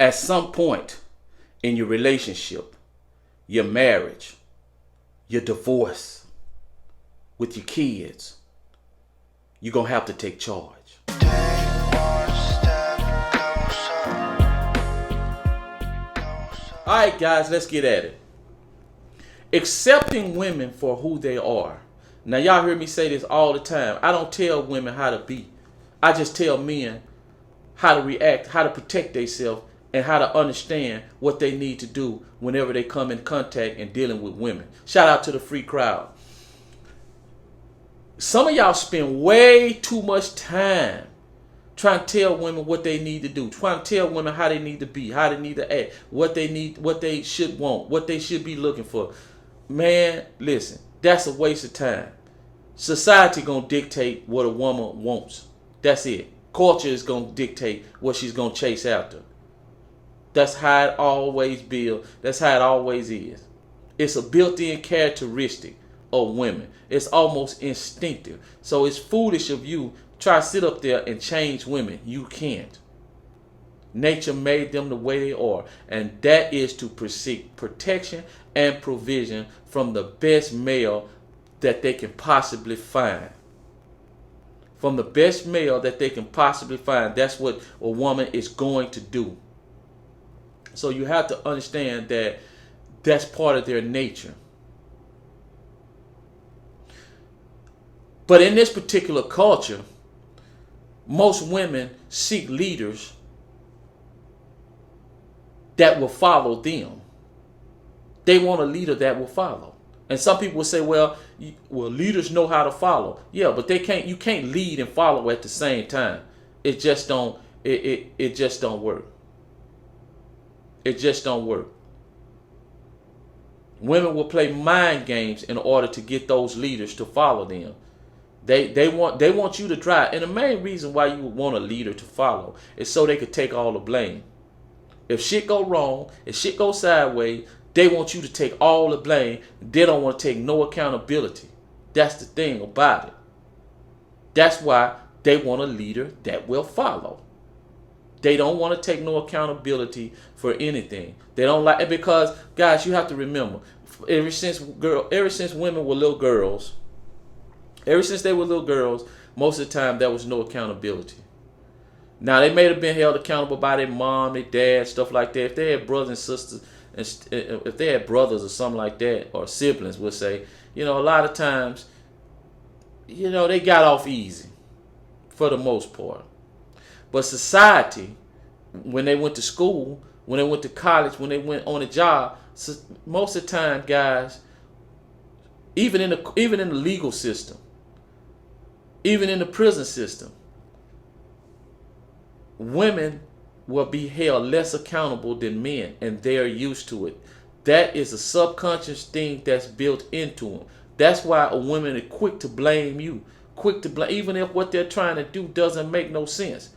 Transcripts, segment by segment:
At some point in your relationship, your marriage, your divorce, with your kids, you're going to have to take charge. All right, guys, let's get at it. Accepting women for who they are. Now, y'all hear me say this all the time. I don't tell women how to be. I just tell men how to react, how to protect themselves, and how to understand what they need to do whenever they come in contact and dealing with women. Shout out to the free crowd. Some of y'all spend way too much time trying to tell women what they need to do, trying to tell women how they need to be, how they need to act, what they need, what they should want, what they should be looking for. Man, listen, that's a waste of time. Society gonna dictate what a woman wants. That's it. Culture is gonna dictate what she's gonna chase after. That's how it always be. That's how it always is. It's a built-in characteristic of women. It's almost instinctive. So it's foolish of you try to sit up there and change women. You can't. Nature made them the way they are, and that is to seek protection and provision from the best male that they can possibly find. From the best male that they can possibly find. That's what a woman is going to do. So you have to understand that that's part of their nature. But in this particular culture, most women seek leaders that will follow them. They want a leader that will follow. And some people will say, well, leaders know how to follow. Yeah, but you can't lead and follow at the same time. It just don't work. It just don't work. Women will play mind games in order to get those leaders to follow them. They want you to drive. And the main reason why you would want a leader to follow is so they could take all the blame. If shit go wrong, if shit go sideways, they want you to take all the blame. They don't want to take no accountability. That's the thing about it. That's why they want a leader that will follow. They don't want to take no accountability for anything. They don't like it because, guys, you have to remember, ever since women were little girls, most of the time there was no accountability. Now, they may have been held accountable by their mom, their dad, stuff like that. If they had brothers and sisters, if they had brothers or something like that, or siblings, we'll say, a lot of times, they got off easy for the most part. But society, when they went to school, when they went to college, when they went on a job, most of the time, guys, even in the legal system, even in the prison system, women will be held less accountable than men, and they're used to it. That is a subconscious thing that's built into them. That's why a woman is quick to blame you, even if what they're trying to do doesn't make no sense.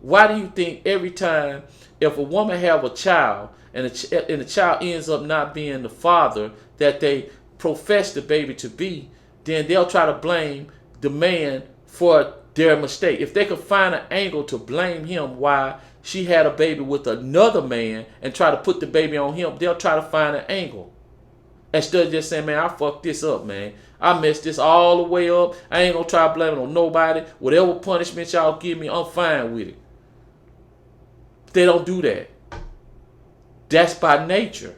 Why do you think every time if a woman have a child and the child ends up not being the father that they profess the baby to be, then they'll try to blame the man for their mistake? If they could find an angle to blame him why she had a baby with another man and try to put the baby on him, they'll try to find an angle. Instead of just saying, man, I fucked this up, man. I messed this all the way up. I ain't gonna try to blame it on nobody. Whatever punishment y'all give me, I'm fine with it. They don't do that. That's by nature.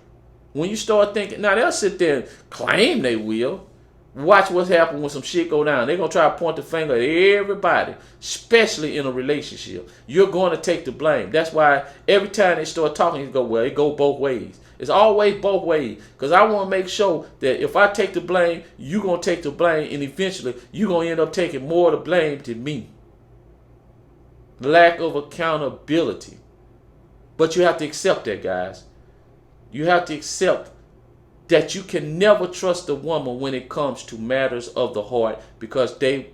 When you start thinking, now they'll sit there and claim they will. Watch what's happening when some shit go down. They're going to try to point the finger at everybody, especially in a relationship. You're going to take the blame. That's why every time they start talking, you go, well, it go both ways. It's always both ways. Because I want to make sure that if I take the blame, you're going to take the blame, and eventually you're going to end up taking more of the blame than me. Lack of accountability. But you have to accept that, guys. You have to accept that you can never trust a woman when it comes to matters of the heart, because they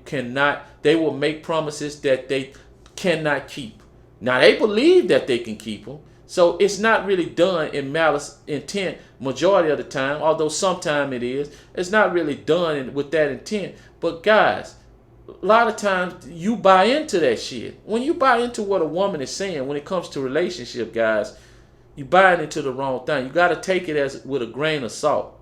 will make promises that they cannot keep. Now, they believe that they can keep them, so it's not really done in malice intent majority of the time, although sometimes it is. It's not really done with that intent. But guys, a lot of times you buy into that shit. When you buy into what a woman is saying when it comes to relationship, guys, You buying into the wrong thing. You got to take it as with a grain of salt.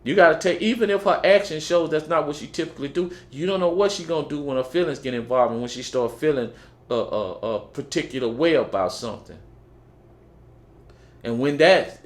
You got to take, even if her action shows that's not what she typically do, you don't know what she going to do when her feelings get involved and when she start feeling a particular way about something. And when that,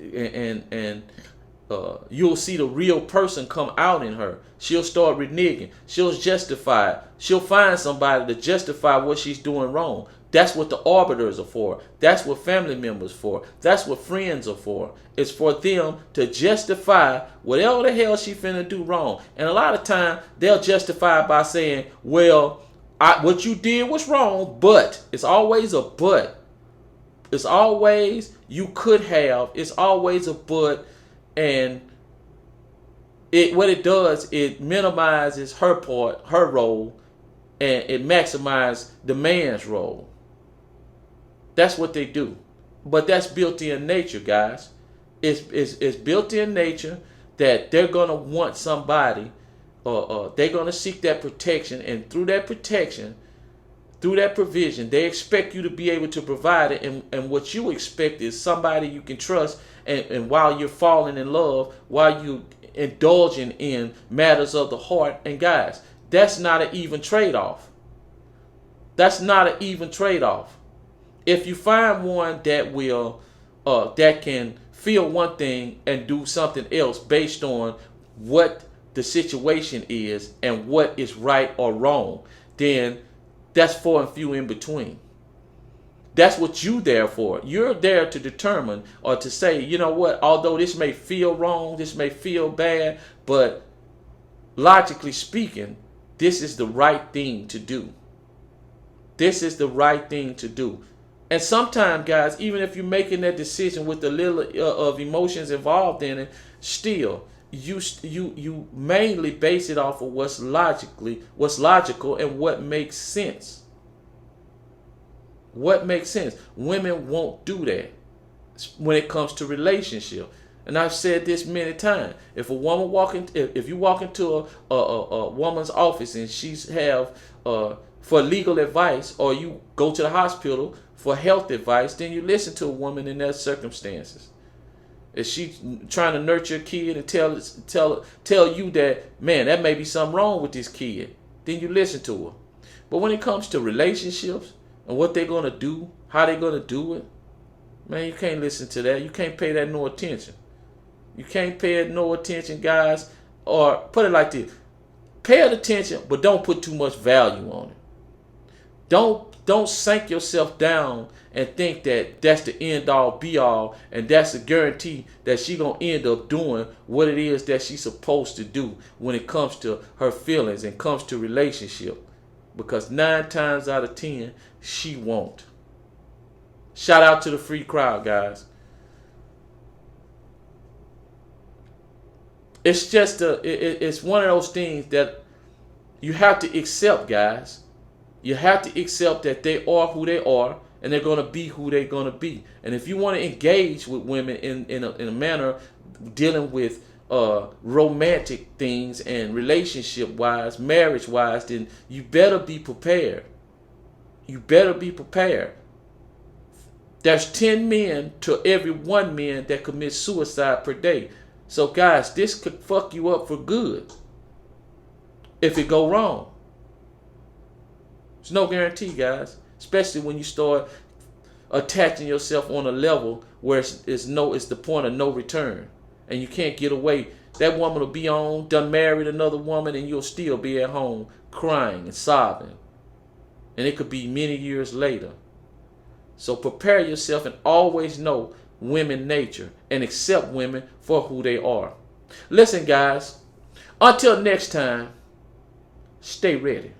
you'll see the real person come out in her. She'll start reneging. She'll justify it. She'll find somebody to justify what she's doing wrong. That's what the arbiters are for. That's what family members are for. That's what friends are for. It's for them to justify whatever the hell she finna do wrong. And a lot of time they'll justify it by saying, well, what you did was wrong, but. It's always a but. It's always you could have. It's always a but. And what it does, it minimizes her part, her role, and it maximizes the man's role. That's what they do. But that's built in nature, guys. It's built in nature that they're going to want somebody, they're going to seek that protection, and through that protection, through that provision, they expect you to be able to provide it. And what you expect is somebody you can trust. And while you're falling in love, while you indulging in matters of the heart, and guys, that's not an even trade-off. That's not an even trade-off. If you find one that will, that can feel one thing and do something else based on what the situation is and what is right or wrong, then that's far and few in between. That's what you're there for. You're there to determine or to say, you know what, although this may feel wrong, this may feel bad, but logically speaking, this is the right thing to do. This is the right thing to do. And sometimes, guys, even if you're making that decision with a little of emotions involved in it, still, you mainly base it off of what's logical and what makes sense. What makes sense? Women won't do that when it comes to relationship. And I've said this many times. If you walk into a woman's office and she's have for legal advice, or you go to the hospital for health advice, then you listen to a woman in that circumstances. If she's trying to nurture a kid and tell you that, man, that may be something wrong with this kid, then you listen to her. But when it comes to relationships and what they're gonna do, how they're gonna do it, man, you can't listen to that. You can't pay that no attention. You can't pay it no attention, guys. Or put it like this: pay it attention, but don't put too much value on it. Don't sink yourself down and think that that's the end all be all, and that's a guarantee that she gonna end up doing what it is that she's supposed to do when it comes to her feelings and comes to relationship. Because 9 times out of 10, she won't. Shout out to the free crowd, guys. It's just it's one of those things that you have to accept, guys. You have to accept that they are who they are, and they're going to be who they're going to be. And if you want to engage with women in a manner dealing with romantic things and relationship-wise, marriage-wise, then you better be prepared. You better be prepared. There's 10 men to every 1 man that commits suicide per day. So, guys, this could fuck you up for good if it go wrong. There's no guarantee, guys, especially when you start attaching yourself on a level where it's the point of no return, and you can't get away. That woman will be done married another woman, and you'll still be at home crying and sobbing, and it could be many years later. So prepare yourself and always know women nature and accept women for who they are. Listen, guys, until next time, stay ready.